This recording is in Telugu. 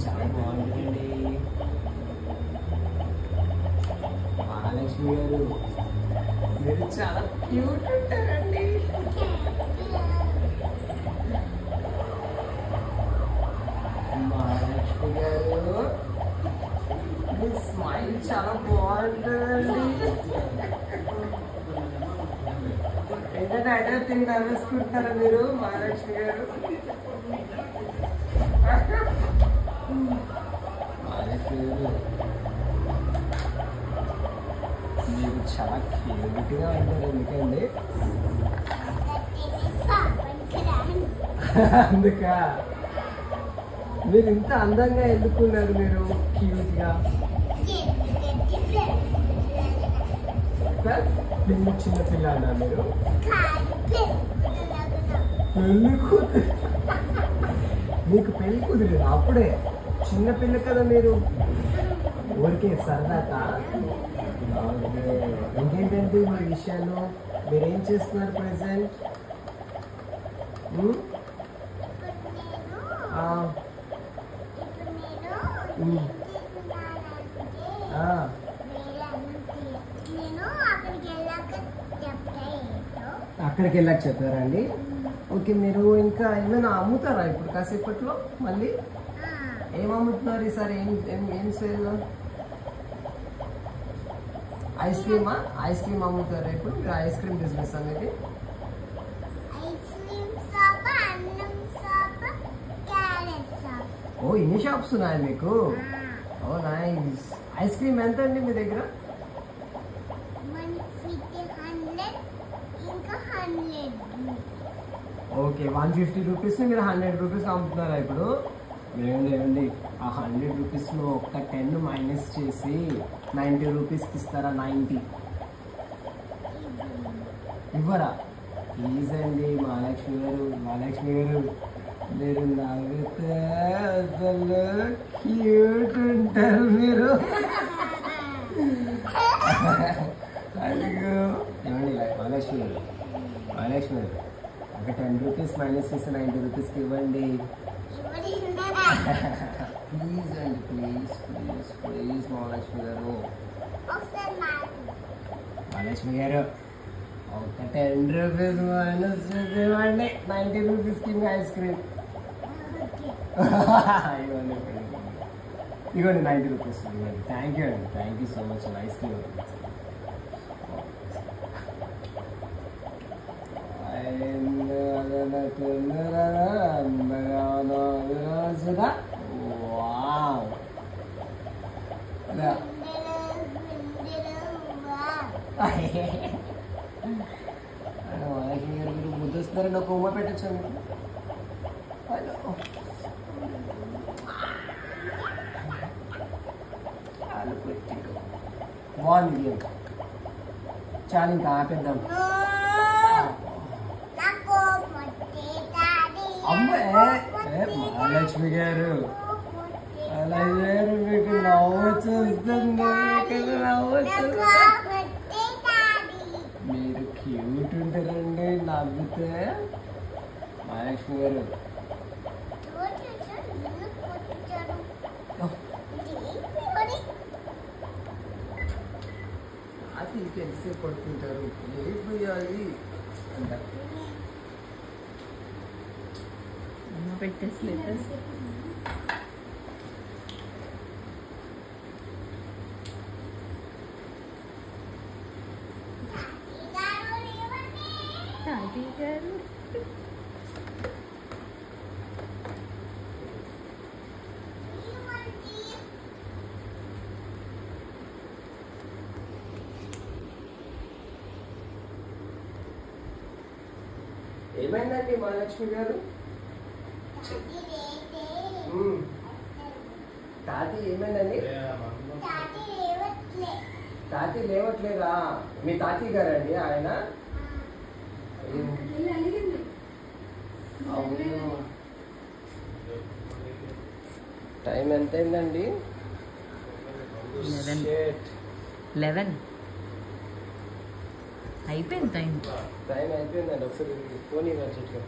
చాలా బాగుంటుందండి. మహాలక్ష్మి గారు మీరు చాలా క్యూట్ ఉంటారండి. మహాలక్ష్మి గారు మీ స్మైల్ చాలా బాగుంటుందండి. ఏంటంటే ఐడియా తిని నవ్వేసుకుంటారా మీరు మహాలక్ష్మి గారు? మహాలక్ష్మి గారు మీరు చాలా క్యూట్గా ఉంటారు. ఎందుకండి? అందుక మీరు ఇంత అందంగా ఎందుకున్నారు? మీరు క్యూట్గా చిన్న పిల్ల అన్నా మీరు? పెళ్లి కూతురు మీకు పెళ్లి కుదిరేది అప్పుడే? చిన్న పిల్ల కదా మీరు, ఊరికే సరదాకా. ఇంకేంటంటే మీ విషయాలు, మీరేం చేస్తున్నారు ప్రెసెంట్? అక్కడికి వెళ్ళాక చెప్పారా అండి? ఓకే, మీరు ఇంకా ఏమైనా అమ్ముతారా ఇప్పుడు కాసేపట్లో? మళ్ళీ ఏం అమ్ముతున్నారు ఈసారి? ఏం సేల్? ఐస్ క్రీమా? ఐస్ క్రీమ్ అమ్ముతారా ఇప్పుడు మీరు? ఐస్ క్రీమ్ బిజినెస్ అనేది? ఓ, ఇన్ని షాప్స్ ఉన్నాయి మీకు? ఓ నైస్. ఐస్ క్రీమ్ ఎంత అండి మీ దగ్గర? ఓకే, 150 రూపీస్ని మీరు 100 రూపీస్ అమ్ముతున్నారా ఇప్పుడు? ఏమండి ఆ 100 రూపీస్లో ఒక్క 10 మైనస్ చేసి 90 రూపీస్కి ఇస్తారా? 90 ఇవ్వరా? ప్లీజ్ అండి మహాలక్ష్మి గారు. మహాలక్ష్మి గారు మీరు నవ్వితే అసలు క్యూట్ ఉంటారు మీరు. అయ్యో ఏమండి మహాలక్ష్మి గారు, మహాలక్ష్మి గారు ఒక 10 రూపీస్ మైనస్ చేసి 90 రూపీస్కి ఇవ్వండి. ప్లీజ్ అండి, ప్లీజ్ ప్లీజ్ ప్లీజ్ మహాలక్ష్మి గారు. మహాలక్ష్మి గారు ఒక 10 రూపీస్ మైనస్ చేసి ఇవ్వండి. 90 రూపీస్కి మీ ఐస్ క్రీమ్ ఇవ్వండి. ఇవ్వండి 90 రూపీస్ ఇవ్వండి. థ్యాంక్ యూ అండి, thank you so much. Ice cream ముద్దు వస్తున్నారండి. ఒక ఉమ్మ పెట్టచ్చు బాగుంది గేమ్. చాలా ఇంకా ఆపేద్దాం. మహాలక్ష్మి గారు అలా గారు మీకు నవ్వు చూస్తుంది. మీరు క్యూట్ ఉంటారండి నవ్వితే. మహాలక్ష్మి గారు అది ఎంతసేపు పడుతుంటారు? లేకపోయాలి అంటారు. పెట్టేసి తాతయ్య గారు ఏమైందండి మహాలక్ష్మి గారు? తాతి ఏమైందండి? తాతి లేవట్లేదా? మీ తాతి గారండి ఆయన? టైం ఎంత అయిందండి? 11 అయిపోయింది. టైం అయిపోయిందండి. ఒకసారి ఫోన్ ఇవ్వచ్చు.